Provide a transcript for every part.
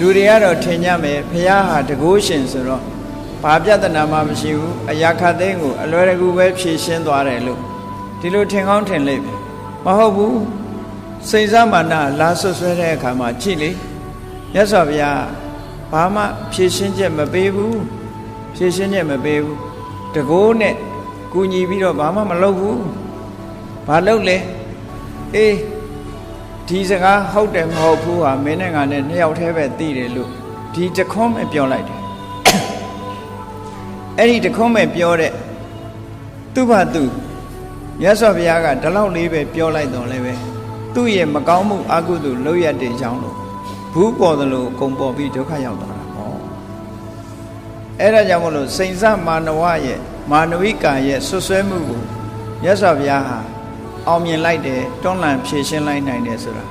လူတွေကတော့ထင်ကြမယ်ဘုရားဟာတကုရှင်ဆိုတော့ဘာပြဿနာမှမရှိဘူးအရာခတ်သိမ်းကိုအလွယ်တကူပဲဖြေရှင်းသွားတယ်လို့ဒီလိုထင်ကောင်းထင်လိမ့်မယ်မဟုတ်ဘူးစိတ်စားမာနလာဆွဆွဲတဲ့အခါမှာကြည့်လေမြတ်စွာဘုရားဘာမှဖြေရှင်းချက်မပေးဘူးဖြေရှင်းချက်မပေးဘူးတကိုးနဲ့ကူညီပြီးတော့ဘာမှမလုပ်ဘူးဘာလုပ်လဲအေးဒီစကားဟုတ်တယ်မဟုတ်ဘူးဟာမင်းနဲ့ငါနဲ့နှစ်ယောက်တည်းပဲသိတယ်လို့ဒီတခွန်းပဲပြောလိုက်တယ်အဲ့ဒီတခွန်းပဲပြောတဲ့သူ့ဘာသူမြတ်စွာဘုရားကဒီလောက်လေးပဲပြောလိုက်တော့လည်းပဲသူ့ရဲ့မကောင်းမှုအကုသိုလ်လုပ်ရတဲ့အကြောင်းလို့ဘူးပေါ်သလိုကုံပေါ်ပြီးဒုက္ခရောက်သွားတာဟောအဲ့ဒါကြောင့်မလို့စိန်စမာနဝရဲ့မာနဝိကာရဲ့ဆွဆွဲမှုကိုမြတ်စွာဘုရားဟာအောင်မြင်လိုက်တယ်တွန်းလှန်ဖြည့်ရှင်းလိုက်နိုင်တယ်ဆိုတာ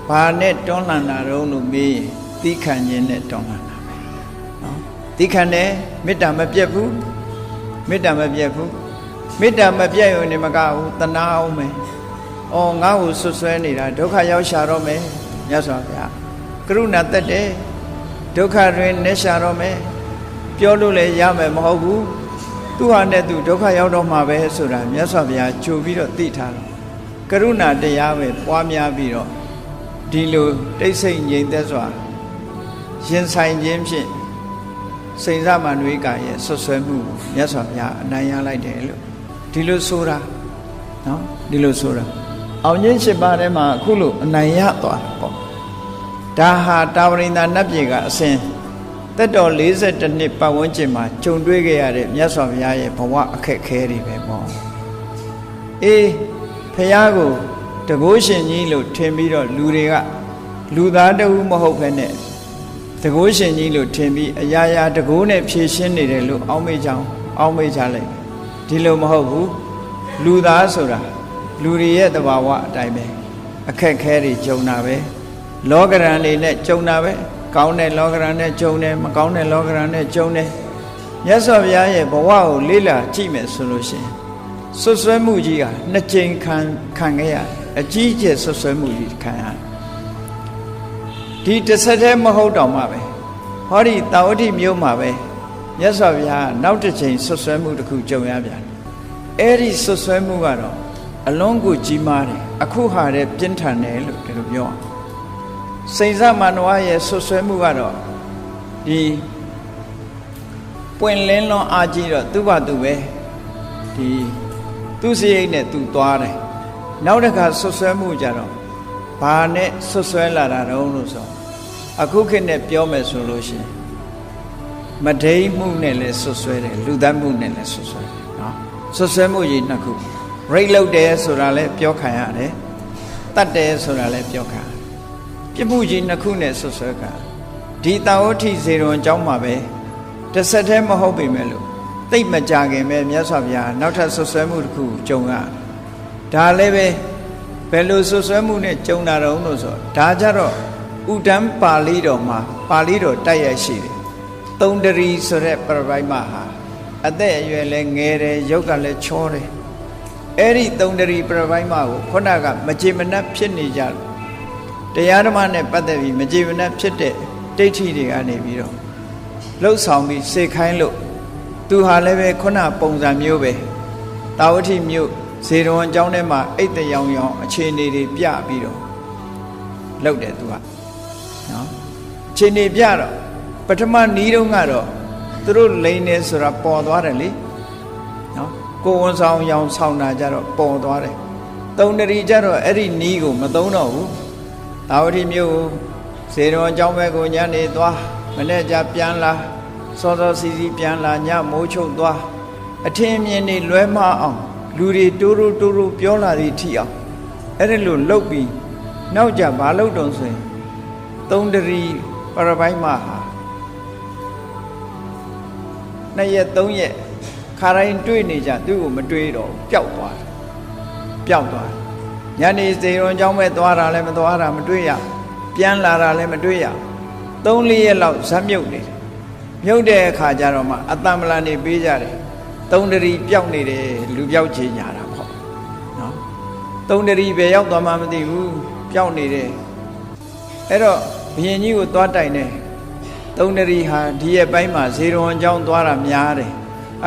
ဘာနဲ့တွန်းလှန်တာတော့လို့မေးရင်သီးခံခြင်းနဲ့တွန်းလှန်တာပဲနော်သီးခံတယ်မေတ္တာမပြတ်ဘူးမေတ္တာမပြတ်ဘူးမေတ္တာမပြတ်ရုံနဲ့မကဘူးတနာအောင်မယ်အော်ငါ့ကိုဆွဆွဲနေတာဒုက္ခရောက်ရှာတော့မယ်မြတ်စွာဘုရားကရုဏာတက်တယ်ဒုက္ခတွင်နဲ့ရှာတော့မယ်ပြောလို့လည်းရမယ်မဟုတ်ဘူးသူဟာနဲ့သူဒုက္ခရောက်တော့မှာပဲဆိုတာမြတ်စွာဘုရားကြိုပြီးတော့သိထားတယ်ကရုဏာတရားပဲပွားများပြီးတော့ဒီလိုတိတ်ဆိတ်ငြိမ်သက်စွာရင်ဆိုင်ခြင်းဖြင့်စိန်စမာနဝိကာရဲ့ဆွဆွဲမှုမြတ်စွာဘုရားအနိုင်ရလိုက်တယ်လို့ဒီလိုဆိုတာနော်ဒီလိုဆိုတာအောင်ခြင်း၈ပါးထဲမှာအခုလို့အနိုင်ရသွားတာပေါ့ဒါဟာတာဝရိန္ဒနတ်ပြည်ကအစဉ်သက်တော်42နှစ်ပတ်ဝန်းကျင်မှာကြုံတွေ့ခဲ့ရတဲ့မြတ်စွာဘုရားရဲ့ဘဝအခက်ခဲတွေပဲပေါ့အေးဘုရားကိုတကုရှင်ကြီးလို့ထင်ပြီးတော့လူတွေကလူသားတဦးမဟုတ်ဘဲနဲ့တကုရှင်ကြီးလို့ထင်ပြီးအရာရာတကုနဲ့ဖြည့်ရှင်းနေတယ်လို့အောက်မေ့ကြလိုက်ဒီလိုမဟုတ်ဘူးလူသားဆိုတာလူတွေရဲ့သဘာဝအတိုင်းပဲအခက်ခဲတွေကြုံတာပဲလောကရန်တွေနဲ့ကြုံတာပဲကောင်းတဲ့လောကရန်နဲ့ကြုံတယ်မကောင်းတဲ့လောကရန်နဲ့ကြုံတယ်မြတ်စွာဘုရားရဲ့ဘဝကိုလေ့လာကြည့်မယ်ဆိုလို့ရှိရင်ဆွဆွဲမှုကြီးကနှစ်ကြိမ်ခံခဲ့ရတယ်အကြီးအကျယ်ဆွဆွဲမှုကြီးခံရဒီတစ်ဆက်တည်းမဟုတ်တော့မှပဲဟောဒီတာဝတိမြို့မှာပဲမြတ်စွာဘုရားနောက်တစ်ချိန်ဆွဆွဲမှုတစ်ခုကြုံရပြန်အဲ့ဒီဆွဆွဲမှုကတော့အလွန်ကိုကြီးမားတယ်အခုဟာတဲ့ပြင်းထန်တယ်လို့ဒီလိုပြောအောင်စိန်စမာနဝရဲ့ဆွဆွဲမှုကတော့ဒီပွင့်လင်းလွန်အားကြီးတော့သူ့ဘာသူပဲဒီသူ့စရိတ်နဲ့သူသွားတယ်နောက်တစ်ခါဆွဆွဲမှုကြတော့ဘာနဲ့ဆွဆွဲလာတာတော့လို့ဆိုအခုခေတ်နဲ့ပြောမယ်ဆိုလို့ရှိရင်မဒိမှုနဲ့လည်းဆွဆွဲတယ်လူသားမှုနဲ့လည်းဆွဆွဲတယ်နော်ဆွဆွဲမှုကြီးနှစ်ခုရိတ်လောက်တယ်ဆိုတာလည်းပြောခံရတယ်တတ်တယ်ဆိုတာလည်းပြောခံပြစ်မှုကြီးနှစ်ခုနဲ့ဆွဆွဲခံဒီတာဝတိဇေရွန်အကြောင်းမှာပဲတစ်ဆက်တည်းမဟုတ်ပေမဲ့လို့သိမကြခင်ပဲမြတ်စွာဘုရားနောက်ထပ်ဆွဆွဲမှုတစ်ခုကြုံရဒါလည်းပဲဘယ်လိုဆွဆွဲမှုနဲ့ကြုံတာတော့လို့ဆိုဒါကြတော့ဥဒ္ဒံပါဠိတော်မှာပါဠိတော်တိုက်ရိုက်ရှိတယ်သုံးတရီဆိုတဲ့ပရပိုက်မဟာအသက်အရွယ်လည်းငယ်တယ်ရုပ်ကလည်းချောတယ်အဲ့ဒီသုံးတရီပရပိုက်မကိုခုနကမကြေမနက်ဖြစ်နေကြတရားဓမ္မနဲ့ပတ်သက်ပြီးမကြေမနက်ဖြစ်တဲ့ဒိဋ္ဌိတွေကနေပြီးတော့လှုပ်ဆောင်ပြီးစေခိုင်းလို့သူဟာလည်းပဲခုနပုံစံမျိုးပဲတာဝတိမြို့ဇေရွန်အကြောင်းထဲမှာအိတ်တရောင်ရောင်အခြေအနေတွေပြပြီးတော့လှုပ်တယ်သူကနော်အခြေအနေပြတော့ပထမနီးတုန်းကတော့သူတို့လိန်နေဆိုတာပေါ်သွားတယ်လေနော်ကိုဝန်ဆောင်ရောင်ဆောင်တာကြတော့ပေါ်သွားတယ်သုံးတရီကြတော့အဲ့ဒီနီးကိုမသုံးတော့ဘူးတာဝတိမြို့ဇေရွန်အကြောင်းပဲကိုညနေသွားမနေ့ကျပြန်လာစောစောစီစီပြန်လာညမိုးချုပ်သွားအထင်မြင်နေလွဲမအောင်လူတွေတိုးတိုးပြောလာသည်ထိအောင်အဲ့ဒါလို့လှုပ်ပြီးနောက်ကြဘာလှုပ်တုံဆိုရင်သုံးတရီပရပိုက်မဟာ2ရက်3ရက်ခါတိုင်းတွေ့နေကြသူ့ကိုမတွေ့တော့ပျောက်သွားတယ်ညနေဇေရွန်ကျောင်းပဲသွားတာလည်းမသွားတာမတွေ့ရပြန်လာတာလည်းမတွေ့ရ3-4ရက်လောက်ဇက်မြုပ်နေတယ်မြုပ်တဲ့အခါကျတော့မှအတ္တမလာနေပေးကြတယ်သုံးတရီပျောက်နေတယ်လူပျောက်ချင်ညာတာပေါ့နော်သုံးတရီပဲရောက်သွားမှမသိဘူးပျောက်နေတယ်အဲ့တော့ဘုရင်ကြီးကိုသွားတိုင်တယ် သုံးတရီဟာဒီရဲ့ပိုင်းမှာဇေရဝံကျောင်းသွားတာများတယ်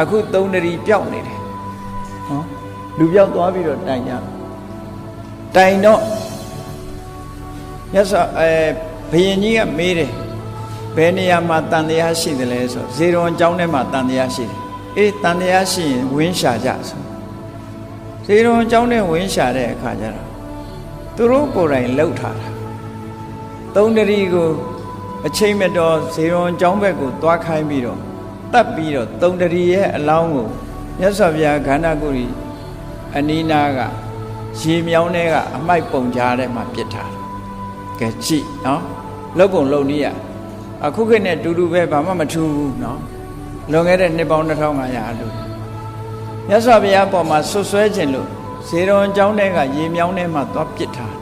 အခုသုံးတရီပျောက်နေတယ်ဟောလူပျောက်သွားပြီးတော့တိုင်ကြတိုင်တော့မြတ်စွာဘုရင်ကြီးကမေးတယ်ဘယ်နေရာမှာတန်တရားရှိတယ်လဲဆိုဇေရဝံကျောင်းထဲမှာတန်တရားရှိတယ်အေးတန်တရားရှိရင်ဝင်းရှာကြဆိုဇေရဝံကျောင်းထဲဝင်းရှာတဲ့အခါကျတော့သူတို့ကိုယ်တိုင်လှုပ်ထားတာသုံးတရီကိုအချိန်မတော်ဇေရဝံကျောင်းဘက်ကိုသွားခိုင်းပြီးတော့တတ်ပြီးတော့သုံးတရီရဲ့အလောင်းကိုမြတ်စွာဘုရားခန္ဓာကိုယ်ကြီးအနီးနားကရေမြောင်းထဲကအမိုက်ပုံကြားထဲမှာပြစ်ထားတယ်ကဲကြည့်နော်လှုပ်ပုံလှုပ်နည်းရအခုခေတ်နဲ့တူတူပဲဘာမှမထူးဘူးနော်လွန်ခဲ့တဲ့နှစ်ပေါင်း2500အလိုမြတ်စွာဘုရားပေါ်မှာဆွဆွဲခြင်းလို့ဇေရဝံကျောင်းထဲကရေမြောင်းထဲမှာသွားပြစ်ထား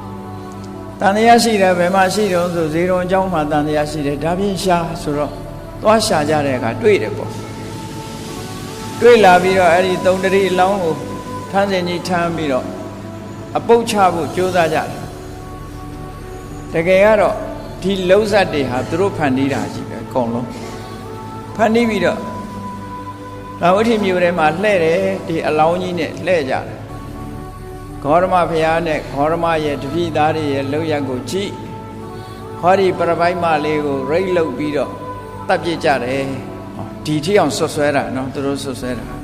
တန်တရားရှိတယ်ဘယ်မှာရှိတော့ဆိုဇေရဝံကျောင်းမှာတန်တရားရှိတယ်ဒါဖြင့်ရှာဆိုတော့သွားရှာကြတဲ့အခါတွေ့တယ်ပေါ့တွေ့လာပြီးတော့အဲ့ဒီသုံးတရီအလောင်းကိုထမ်းစင်ကြီးထမ်းပြီးတော့အပုတ်ချဖို့ကြိုးစားကြတယ်တကယ်ကတော့ဒီလုံးဇတ်တွေဟာသူတို့ဖန်တီးတာကြီးပဲအကုန်လုံးဖန်တီးပြီးတော့လာဝတိမြို့ထဲမှာလှဲ့တယ်ဒီအလောင်းကြီးနဲ့လှဲ့ကြတယ်ဂေါရမဘုရားနဲ့ဂေါရမရဲ့တပည့်သားတွေရဲ့လောက်ရက်ကိုကြည့်ဟောဒီပရပိုက်မလေးကိုရိတ်လုတ်ပြီးတော့တပ်ပြစ်ကြတယ်ဒီထိအောင်ဆွဆွဲတာနော်သူတို့ဆွဆွဲတာ